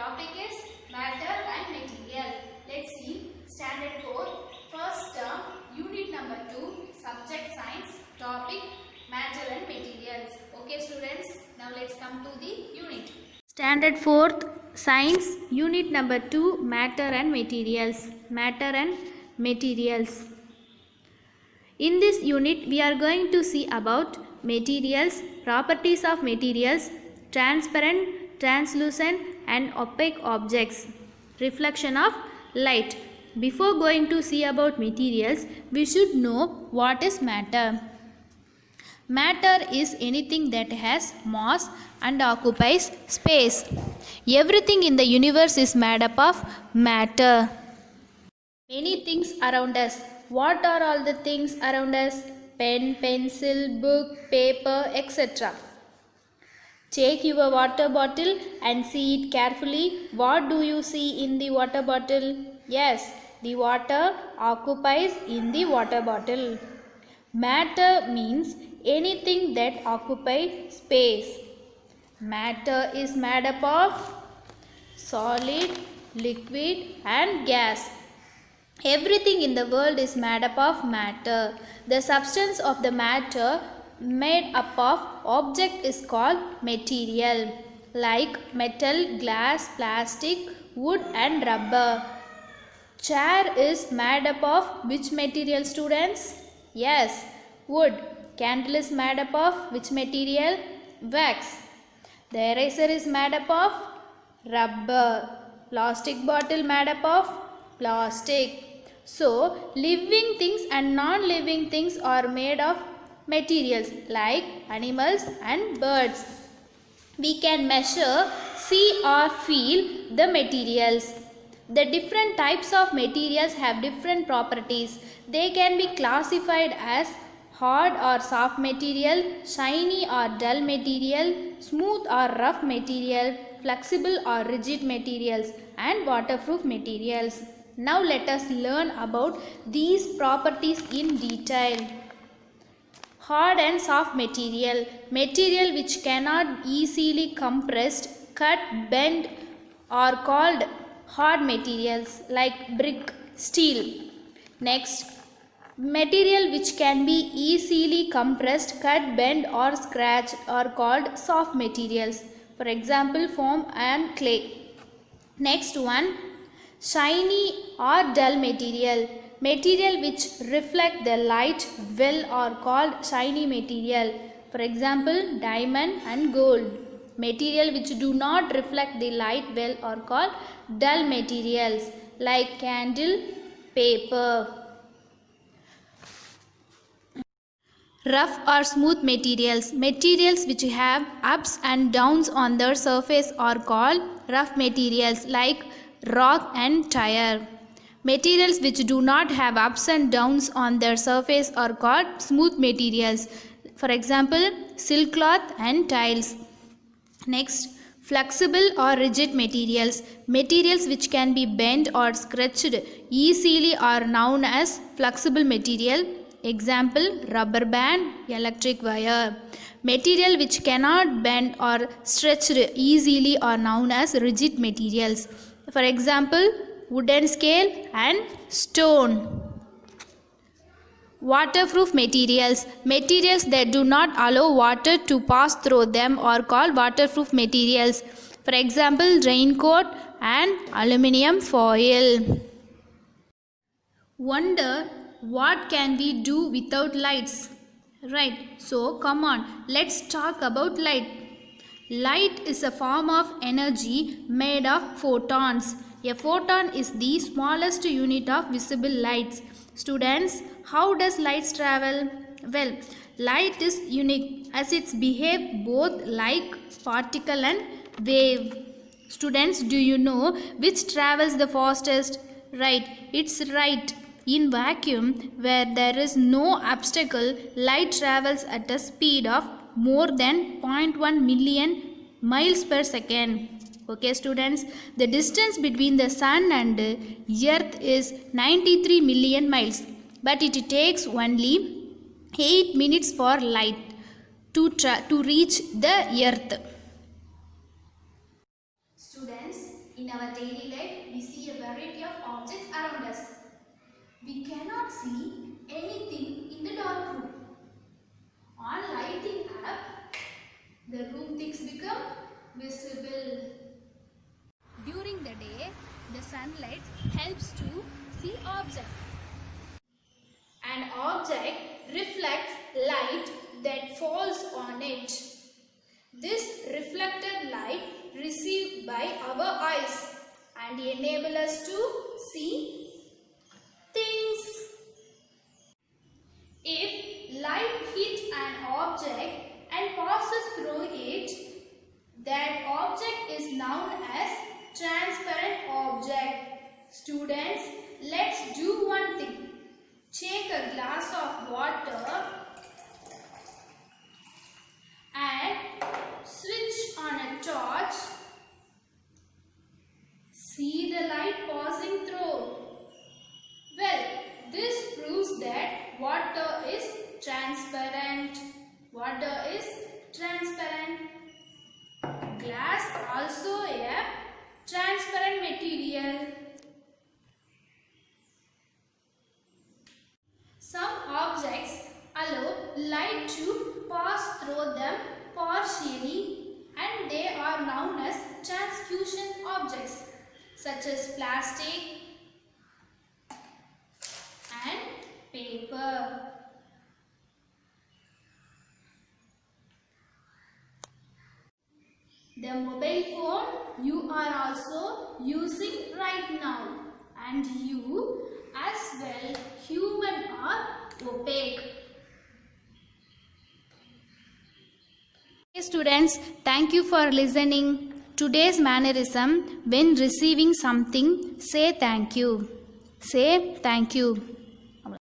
topic is matter and material. Let's see standard 4, first term, unit number 2, subject science, topic matter and materials. Okay students, now let's come to the unit. Standard 4th science, unit number 2, matter and materials. Matter and materials. In this unit, we are going to see about materials, properties of materials, transparent, translucent and opaque objects, reflection of light. Before going to see about materials, we should know what is matter. Matter is anything that has mass and occupies space. Everything in the universe is made up of matter. Many things around us. What are all the things around us? Pen, pencil, book, paper, etc. Take your water bottle and see it carefully. What do you see in the water bottle? Yes, the water occupies in the water bottle. Matter means anything that occupies space. Matter is made up of solid, liquid and gas. Everything in the world is made up of matter. The substance of the matter made up of object is called material, like metal, glass, plastic, wood and rubber. Chair is made up of which material, students? Yes, wood. Candle is made up of which material? Wax. The eraser is made up of rubber. Plastic bottle made up of plastic. So, living things and non-living things are made of materials like animals and birds. We can measure, see or feel the materials. The different types of materials have different properties. They can be classified as hard or soft material, shiny or dull material, smooth or rough material, flexible or rigid materials and waterproof materials. Now let us learn about these properties in detail. Hard and soft material. Material which cannot easily compressed, cut, bend are called hard materials like brick, steel. Next, material which can be easily compressed, cut, bend or scratched are called soft materials. For example, foam and clay. Next one, shiny or dull material. Material which reflect the light well are called shiny material. For example, diamond and gold. Material which do not reflect the light well are called dull materials like candle, paper. Rough or smooth materials. Materials which have ups and downs on their surface are called rough materials like rock and tire. Materials which do not have ups and downs on their surface are called smooth materials. For example, silk cloth and tiles. Next, flexible or rigid materials. Materials which can be bent or stretched easily are known as flexible material. Example, rubber band, electric wire. Material which cannot bend or stretched easily are known as rigid materials. For example, wooden scale and stone. Waterproof materials. Materials that do not allow water to pass through them are called waterproof materials. For example, raincoat and aluminium foil. Wonder what can we do without lights? Right, so come on, let's talk about light. Light is a form of energy made of photons. A photon is the smallest unit of visible light. Students, how does light travel? Well, light is unique as it behaves both like particle and wave. Students, do you know which travels the fastest? Right, it's right. In vacuum, where there is no obstacle, light travels at a speed of more than 0.1 million miles per second. Okay students, the distance between the sun and earth is 93 million miles, but it takes only 8 minutes for light to reach the earth. Students, In our daily life, we see a variety of objects around us. We cannot see anything in the dark room. On lighting up, the room things become visible. During the day, the sunlight helps to see objects. An object reflects light that falls on it. This reflected light received by our eyes and enable us to see things. If light hits an object and passes through it, that object is known as transparent object. Students, let's do one thing. Take a glass of water and switch on a torch. See the light passing through. Well, this proves that water is transparent. Water is transparent. Glass also a transparent material. Some objects allow light to pass through them partially, and they are known as translucent objects such as plastic and paper. The mobile phone you are also using right now, and you as well, human are opaque. Okay students, thank you for listening. Today's mannerism: when receiving something, say thank you. Say thank you.